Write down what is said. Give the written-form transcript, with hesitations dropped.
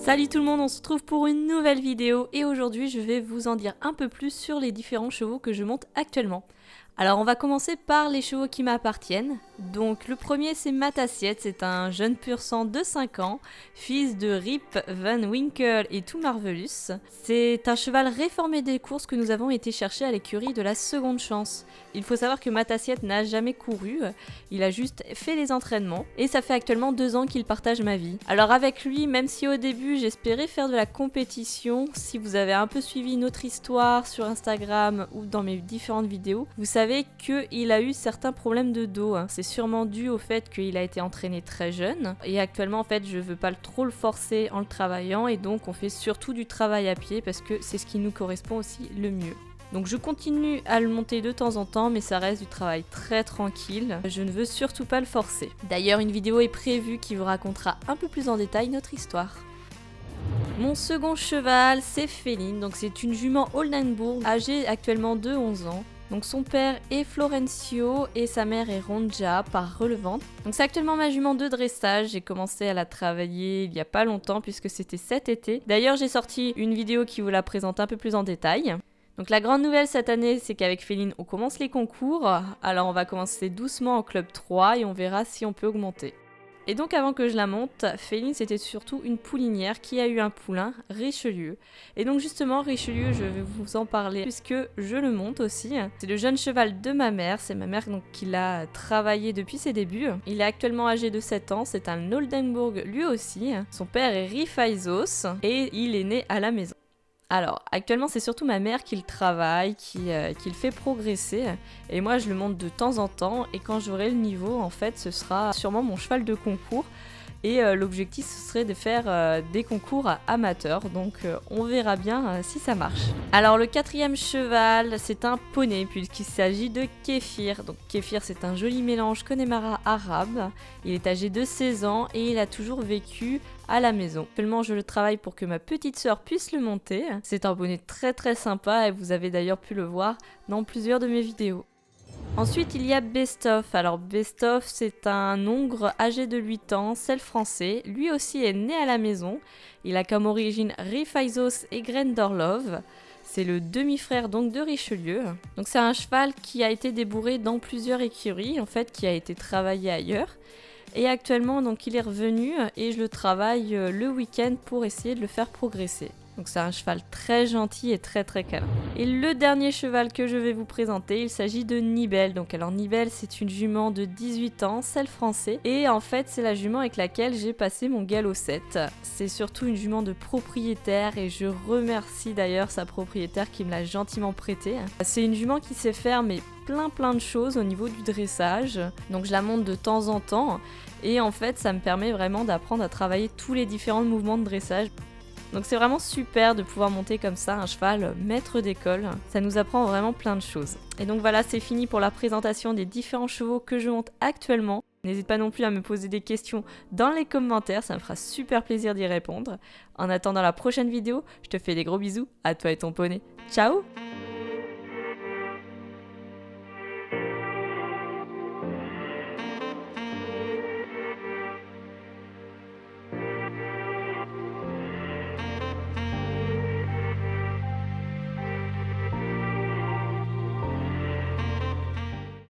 Salut tout le monde, on se retrouve pour une nouvelle vidéo et aujourd'hui je vais vous en dire un peu plus sur les différents chevaux que je monte actuellement. Alors on va commencer par les chevaux qui m'appartiennent. Donc le premier c'est Matassiette, c'est un jeune pur sang de 5 ans, fils de Rip Van Winkle et tout Marvelous. C'est un cheval réformé des courses que nous avons été chercher à l'écurie de la seconde chance. Il faut savoir que Matassiette n'a jamais couru, il a juste fait les entraînements et ça fait actuellement 2 ans qu'il partage ma vie. Alors avec lui, même si au début j'espérais faire de la compétition, si vous avez un peu suivi notre histoire sur Instagram ou dans mes différentes vidéos, vous savez qu'il a eu certains problèmes de dos. C'est sûrement dû au fait qu'il a été entraîné très jeune et actuellement en fait je veux pas trop le forcer en le travaillant et donc on fait surtout du travail à pied parce que c'est ce qui nous correspond aussi le mieux. Donc je continue à le monter de temps en temps mais ça reste du travail très tranquille, je ne veux surtout pas le forcer. D'ailleurs une vidéo est prévue qui vous racontera un peu plus en détail notre histoire. Mon second cheval c'est Féline, donc c'est une jument Oldenburg âgée actuellement de 11 ans. Donc son père est Florencio et sa mère est Ronja par relevante. Donc c'est actuellement ma jument de dressage, j'ai commencé à la travailler il y a pas longtemps puisque c'était cet été. D'ailleurs j'ai sorti une vidéo qui vous la présente un peu plus en détail. Donc la grande nouvelle cette année c'est qu'avec Féline on commence les concours. Alors on va commencer doucement en club 3 et on verra si on peut augmenter. Et donc avant que je la monte, Féline c'était surtout une poulinière qui a eu un poulain, Richelieu. Et donc justement Richelieu je vais vous en parler puisque je le monte aussi. C'est le jeune cheval de ma mère, c'est ma mère donc, qui l'a travaillé depuis ses débuts. Il est actuellement âgé de 7 ans, c'est un Oldenburg lui aussi. Son père est Rifaisos et il est né à la maison. Alors, actuellement, c'est surtout ma mère qui le travaille, qui le fait progresser. Et moi, je le monte de temps en temps. Et quand j'aurai le niveau, en fait, ce sera sûrement mon cheval de concours. Et l'objectif, ce serait de faire des concours amateurs. Donc, on verra bien si ça marche. Alors, le quatrième cheval, c'est un poney, puisqu'il s'agit de Kéfir. Donc, Kéfir, c'est un joli mélange Connemara arabe. Il est âgé de 16 ans et il a toujours vécu à la maison. Actuellement, je le travaille pour que ma petite sœur puisse le monter. C'est un poney très très sympa et vous avez d'ailleurs pu le voir dans plusieurs de mes vidéos. Ensuite, il y a Bestoff. Alors, Bestoff, c'est un hongre âgé de 8 ans, celle français. Lui aussi est né à la maison. Il a comme origine Rifaisos et Grendorlov. C'est le demi-frère donc de Richelieu. Donc, c'est un cheval qui a été débourré dans plusieurs écuries, en fait, qui a été travaillé ailleurs. Et actuellement, donc, il est revenu et je le travaille le week-end pour essayer de le faire progresser. Donc c'est un cheval très gentil et très très câlin. Et le dernier cheval que je vais vous présenter, il s'agit de Nibel. Donc alors Nibel, c'est une jument de 18 ans, celle français. Et en fait, c'est la jument avec laquelle j'ai passé mon galop 7. C'est surtout une jument de propriétaire et je remercie d'ailleurs sa propriétaire qui me l'a gentiment prêtée. C'est une jument qui sait faire mais plein de choses au niveau du dressage. Donc je la monte de temps en temps et en fait, ça me permet vraiment d'apprendre à travailler tous les différents mouvements de dressage. Donc c'est vraiment super de pouvoir monter comme ça un cheval maître d'école, ça nous apprend vraiment plein de choses. Et donc voilà, c'est fini pour la présentation des différents chevaux que je monte actuellement. N'hésite pas non plus à me poser des questions dans les commentaires, ça me fera super plaisir d'y répondre. En attendant la prochaine vidéo, je te fais des gros bisous, à toi et ton poney. Ciao!